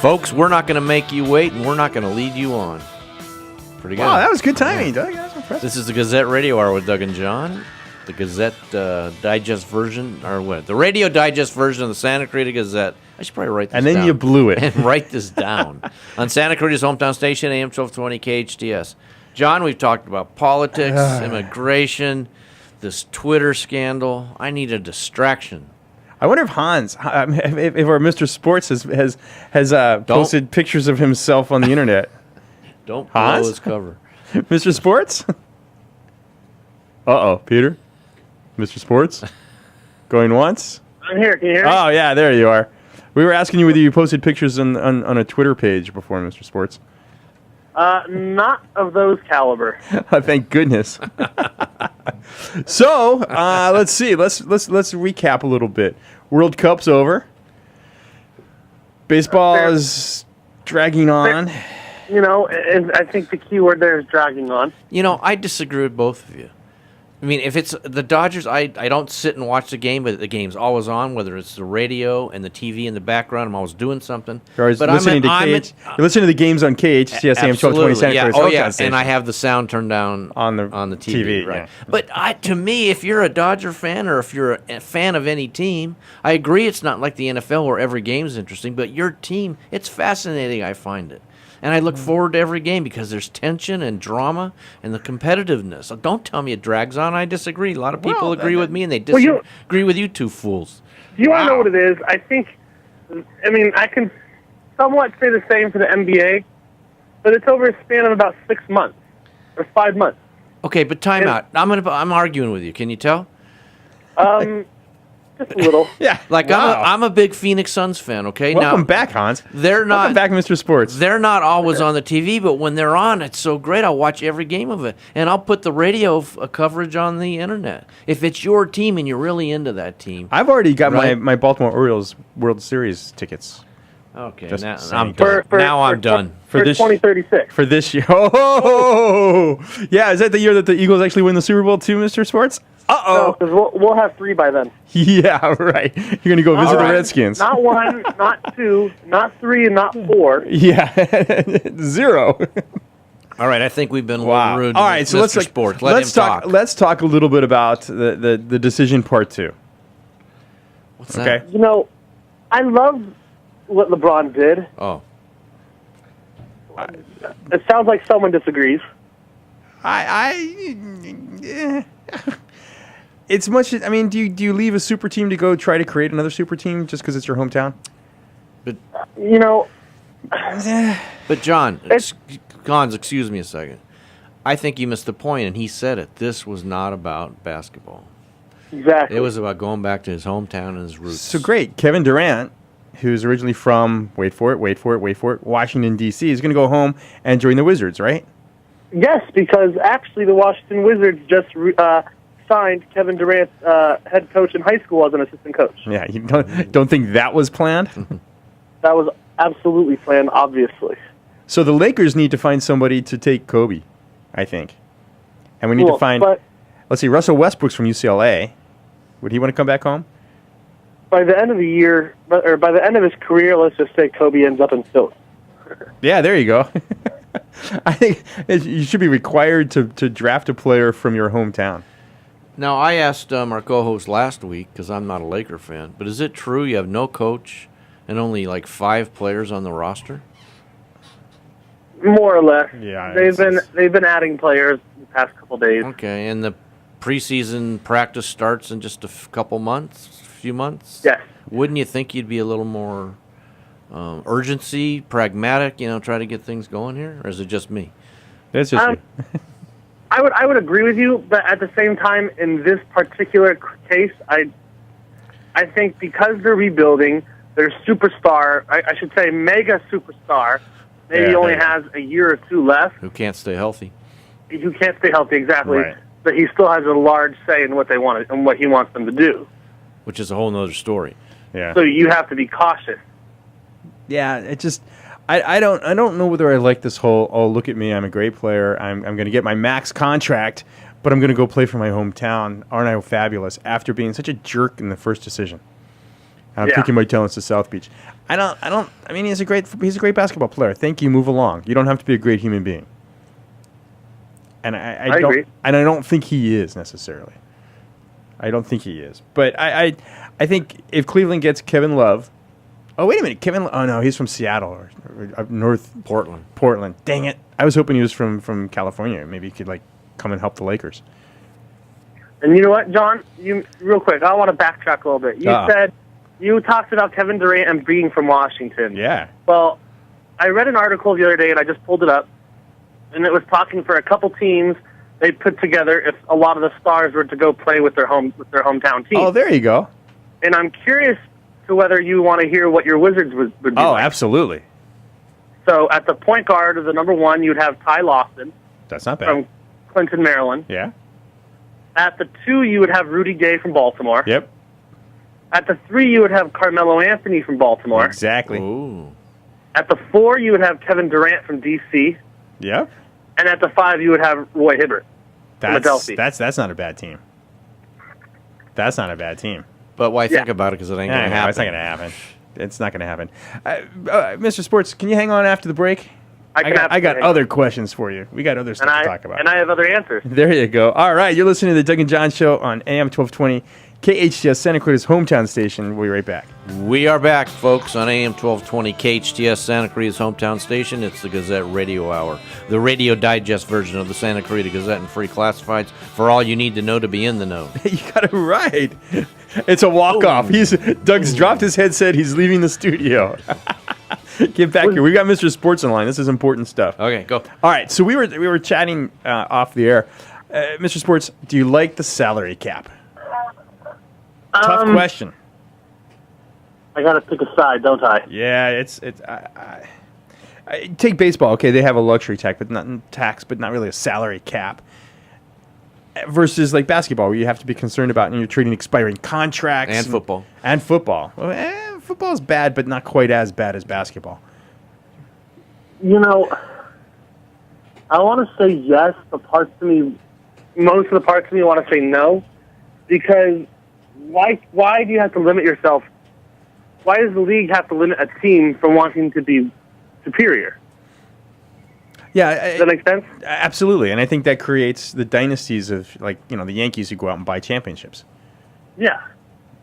Folks, we're not going to make you wait, and we're not going to lead you on. Pretty good. Wow, that was good timing, Doug. That was impressive. This is the Gazette Radio Hour with Doug and John. The Gazette Digest version, or what? The Radio Digest version of the Santa Clarita Gazette. I should probably write this down. And then you blew it. And write this down. On Santa Clarita's hometown station, AM-1220 KHTS. John, we've talked about politics, immigration, this Twitter scandal. I need a distraction. I wonder if Hans, if our Mr. Sports has posted pictures of himself on the internet. Don't blow his cover. Mr. Sports? Uh-oh, Peter? Mr. Sports? Going once? I'm here. Can you hear me? Oh, yeah, there you are. We were asking you whether you posted pictures on a Twitter page before, Mr. Sports. Not of those caliber. Thank goodness. So, let's see. Let's recap a little bit. World Cup's over. Baseball is dragging on. I think the key word there is dragging on. I disagree with both of you. I mean, if it's the Dodgers, I don't sit and watch the game, but the game's always on, whether it's the radio and the TV in the background. I'm always doing something. You're listening to the games on KHTS AM-1220 Santa Clarita. And I have the sound turned down on the TV. Right. Yeah. But to me, if you're a Dodger fan or if you're a fan of any team, I agree it's not like the NFL where every game is interesting, but your team, it's fascinating, I find it. And I look forward to every game because there's tension and drama and the competitiveness. So don't tell me it drags on. I disagree. A lot of people agree with me, and they disagree with you two fools. Do you want to know what it is? I can somewhat say the same for the NBA, but it's over a span of about 6 months or 5 months. Okay, but time out. I'm arguing with you. Can you tell? Just a little. Yeah. I'm a big Phoenix Suns fan, okay? Welcome back, Hans. Welcome back, Mr. Sports. They're not always on the TV, but when they're on, it's so great. I'll watch every game of it. And I'll put the radio coverage on the internet. If it's your team and you're really into that team. I've already got my Baltimore Orioles World Series tickets. Okay, now I'm done. I'm done. For this 2036. For this year. Oh! Yeah, is that the year that the Eagles actually win the Super Bowl too, Mr. Sports? Uh-oh. No, because we'll have 3 by then. Yeah, right. You're going to go visit the Redskins. Not 1, not 2, not 3, and not 4. Yeah. 0. All right, I think we've been a little rude. All right, so let's talk a little bit about the decision part 2. What's that? Okay. I love what LeBron did. Oh. It sounds like someone disagrees. It's much. Do you leave a super team to go try to create another super team just because it's your hometown? But but John, Gons, excuse me a second. I think you missed the point, and he said it. This was not about basketball. Exactly. It was about going back to his hometown and his roots. So great, Kevin Durant, who's originally from wait for it, Washington D.C., is going to go home and join the Wizards, right? Yes, because actually the Washington Wizards just signed Kevin Durant's head coach in high school as an assistant coach. Yeah, you don't think that was planned? That was absolutely planned, obviously. So the Lakers need to find somebody to take Kobe, I think. And we need to find, let's see, Russell Westbrook's from UCLA. Would he want to come back home? By the end of the year, or by the end of his career, let's just say Kobe ends up in Philly. Yeah, there you go. I think you should be required to draft a player from your hometown. Now, I asked our co-host last week, because I'm not a Laker fan, but is it true you have no coach and only like 5 players on the roster? More or less. Yeah, they've been adding players the past couple days. Okay, and the preseason practice starts in just a few months? Yes. Wouldn't you think you'd be a little more urgency, pragmatic, try to get things going here? Or is it just me? It's just me. I would agree with you, but at the same time, in this particular case, I think because they're rebuilding, their superstar, I should say mega superstar, maybe only has a year or 2 left. Who can't stay healthy. Who can't stay healthy, exactly. Right. But he still has a large say in what they want and what he wants them to do. Which is a whole other story. Yeah. So you have to be cautious. Yeah, it just I don't know whether I like this whole look at me, I'm a great player, I'm going to get my max contract, but I'm going to go play for my hometown. Aren't I fabulous? After being such a jerk in the first decision. I'm taking my talents to South Beach. I mean, he's a great basketball player. Thank you. Move along. You don't have to be a great human being. And I agree. And I don't think he is necessarily. I don't think he is. But I think if Cleveland gets Kevin Love. Oh, wait a minute. Oh, no, he's from Seattle or up north. Portland. Dang it. I was hoping he was from California. Maybe he could, come and help the Lakers. And you know what, John? Real quick, I want to backtrack a little bit. You said you talked about Kevin Durant and being from Washington. Yeah. Well, I read an article the other day, and I just pulled it up, and it was talking for a couple teams they put together if a lot of the stars were to go play with their hometown team. Oh, there you go. And I'm curious to whether you want to hear what your Wizards would be like. Oh, absolutely. So at the point guard of the number 1, you'd have Ty Lawson. That's not bad. From Clinton, Maryland. Yeah. At the 2, you would have Rudy Gay from Baltimore. Yep. At the 3, you would have Carmelo Anthony from Baltimore. Exactly. Ooh. At the 4, you would have Kevin Durant from D.C. Yep. And at the 5, you would have Roy Hibbert from Philadelphia. That's not a bad team. That's not a bad team. But why think about it? Because it ain't going to happen. It's not going to happen. It's not going to happen. Mr. Sports, can you hang on after the break? I got other questions for you. We got other stuff to talk about. And I have other answers. There you go. All right, you're listening to the Doug and John Show on AM-1220 KHTS, Santa Clarita's hometown station. We'll be right back. We are back, folks, on AM-1220 KHTS, Santa Clarita's hometown station. It's the Gazette Radio Hour, the radio digest version of the Santa Clarita Gazette and free classifieds for all you need to know to be in the know. You got it right. It's a walk-off. Doug's dropped his headset. He's leaving the studio. Get back here. We got Mr. Sports on line. This is important stuff. Okay, go. All right, so we were chatting off the air. Mr. Sports, do you like the salary cap? Tough question. I got to pick a side, don't I? Yeah, I take baseball. Okay, they have a luxury tax, but not really a salary cap. Versus like basketball, where you have to be concerned about and you're treating expiring contracts and football. Well, football is bad, but not quite as bad as basketball. You know, I want to say yes. Most of the parts of me want to say no, because why do you have to limit yourself? Why does the league have to limit a team from wanting to be superior? Yeah, does that make sense? Absolutely, and I think that creates the dynasties of the Yankees who go out and buy championships. Yeah,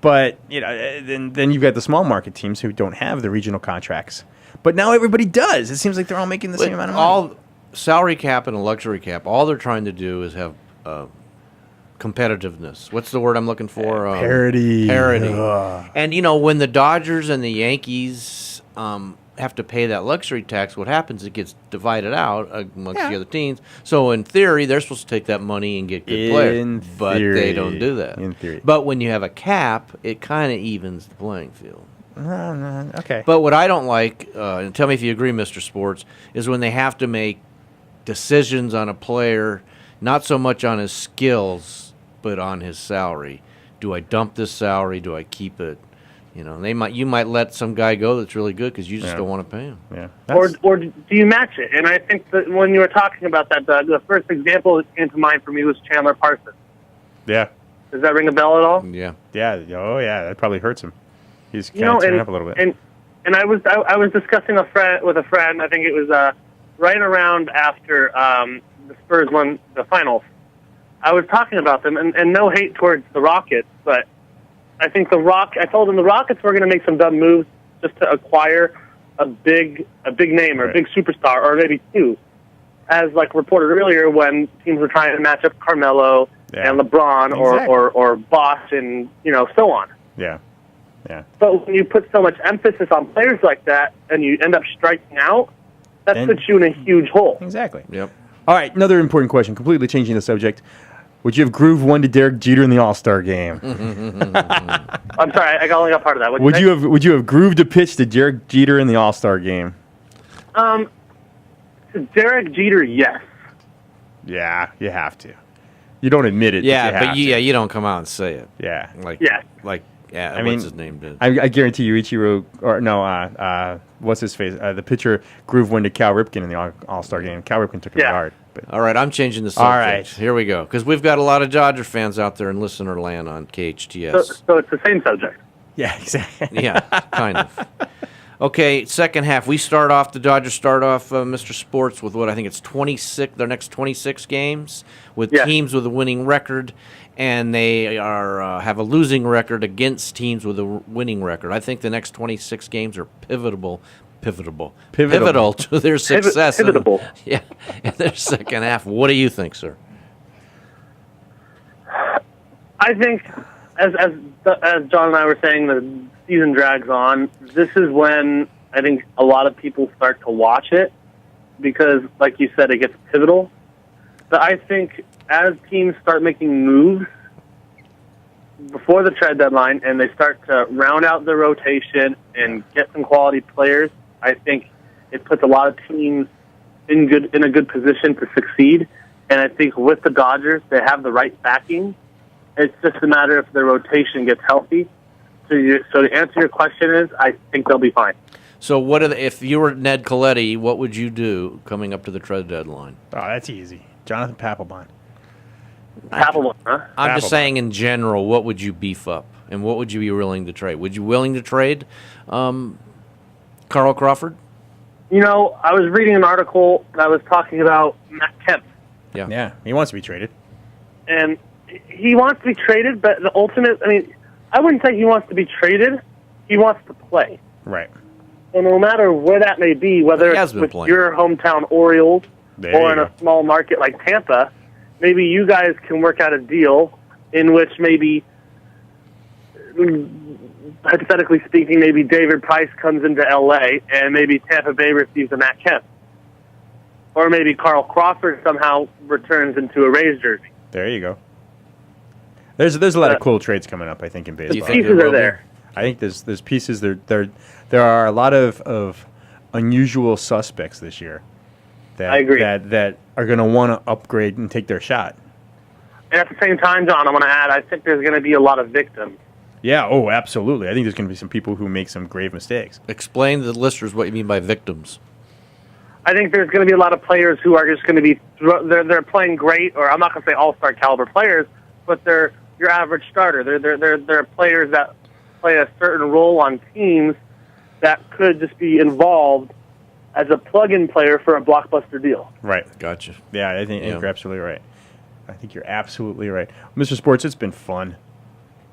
but then you've got the small market teams who don't have the regional contracts. But now everybody does. It seems like they're all making the same amount of money. All salary cap and a luxury cap. All they're trying to do is have competitiveness. What's the word I'm looking for? Parity. And when the Dodgers and the Yankees have to pay that luxury tax, what happens? It gets divided out amongst the other teams. So in theory, they're supposed to take that money and get good players, but they don't do that. In theory, but when you have a cap, it kind of evens the playing field. Okay. But what I don't like, and tell me if you agree, Mr. Sports, is when they have to make decisions on a player, not so much on his skills, but on his salary. Do I dump this salary? Do I keep it? You might let some guy go that's really good because you just don't want to pay him. Yeah. Or do you match it? And I think that when you were talking about that, Doug, the first example that came to mind for me was Chandler Parsons. Yeah. Does that ring a bell at all? Yeah. Yeah. Oh, yeah. That probably hurts him. He's kind of turning up a little bit. And I was discussing with a friend. I think it was right around after the Spurs won the finals. I was talking about them, and no hate towards the Rockets, but I think I told them the Rockets were going to make some dumb moves just to acquire a big name or a big superstar, or maybe two, as reported earlier when teams were trying to match up Carmelo and LeBron or Bosh and so on. Yeah. Yeah. But when you put so much emphasis on players like that and you end up striking out, that puts you in a huge hole. Exactly. Yep. All right, another important question, completely changing the subject. Would you have grooved one to Derek Jeter in the All-Star game? I'm sorry, I only got part of that. Would you have grooved a pitch to Derek Jeter in the All-Star game? To Derek Jeter, yes. Yeah, you have to. You don't admit it. Yeah, you don't come out and say it. Yeah. What's his name did. I guarantee you what's his face? The pitcher grooved one to Cal Ripken in the All-Star game. Cal Ripken took it hard. But. All right, I'm changing the subject. All right. Here we go. Because we've got a lot of Dodger fans out there in listener land on KHTS. So it's the same subject. Yeah, exactly. Yeah, kind of. Okay, second half. The Dodgers start off, Mr. Sports, with what I think it's 26, their next 26 games with teams with a winning record, and they are have a losing record against teams with a winning record. I think the next 26 games are pivotal to their success. In their second half. What do you think, sir? I think, as John and I were saying, the season drags on. This is when I think a lot of people start to watch it because, like you said, it gets pivotal. But I think as teams start making moves before the trade deadline and they start to round out their rotation and get some quality players, I think it puts a lot of teams in a good position to succeed. And I think with the Dodgers, they have the right backing. It's just a matter if their rotation gets healthy. So to answer your question is, I think they'll be fine. So if you were Ned Coletti, what would you do coming up to the trade deadline? Oh, that's easy. Jonathan Papelbon. Papelbon, huh? I'm just saying in general, what would you beef up? And what would you be willing to trade? Would you willing to trade Carl Crawford? You know, I was reading an article that was talking about Matt Kemp. Yeah, he wants to be traded. And he wants to be traded, but the ultimate, I wouldn't say he wants to be traded. He wants to play. Right. So no matter where that may be, whether it's with your hometown Orioles or in a small market like Tampa, maybe you guys can work out a deal in which maybe, hypothetically speaking, maybe David Price comes into L.A. and maybe Tampa Bay receives a Matt Kemp. Or maybe Carl Crawford somehow returns into a Rays jersey. There you go. There's a lot of cool trades coming up, I think, in baseball. The pieces are there. I think there's pieces. There are a lot of unusual suspects this year that I agree. that are going to want to upgrade and take their shot. And at the same time, John, I want to add, I think there's going to be a lot of victims. Yeah, oh, absolutely. I think there's going to be some people who make some grave mistakes. Explain to the listeners what you mean by victims. I think there's going to be a lot of players who are just going to be they're playing great, or I'm not going to say all-star caliber players, but they're your average starter. They're players that play a certain role on teams that could just be involved as a plug-in player for a blockbuster deal. Right. Gotcha. Yeah, I think you're absolutely right. I think you're absolutely right. Mr. Sports, it's been fun.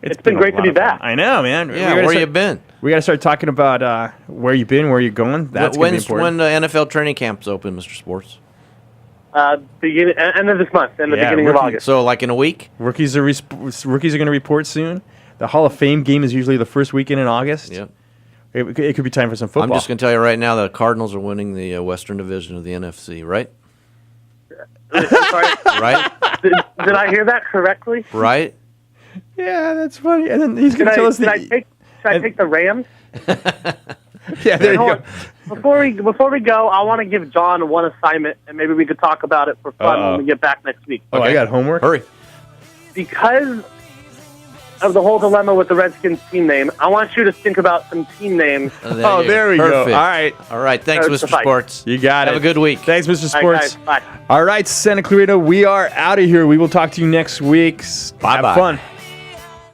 It's been great to be back. I know, man. Yeah, where you been? We got to start talking about where you been, where you going. That's going to be important. When the NFL training camp's open, Mr. Sports? End of this month, and the beginning of August. So, like in a week? Rookies are going to report soon. The Hall of Fame game is usually the first weekend in August. Yep. It could be time for some football. I'm just going to tell you right now, the Cardinals are winning the Western Division of the NFC, right? Sorry? Right? Did I hear that correctly? Right? Yeah, that's funny. And then he's going to tell us that. Should I take the Rams? Yeah, there you go. Before we go, I want to give John one assignment, and maybe we could talk about it for fun when we get back next week. Oh, okay. I got homework? Hurry. Because of the whole dilemma with the Redskins team name, I want you to think about some team names. There we go. All right. Thanks, Mr. Sports. You got it. Have a good week. Thanks, Mr. Sports. All right, guys. Bye. All right, Santa Clarita, we are out of here. We will talk to you next week. Bye-bye. Have fun.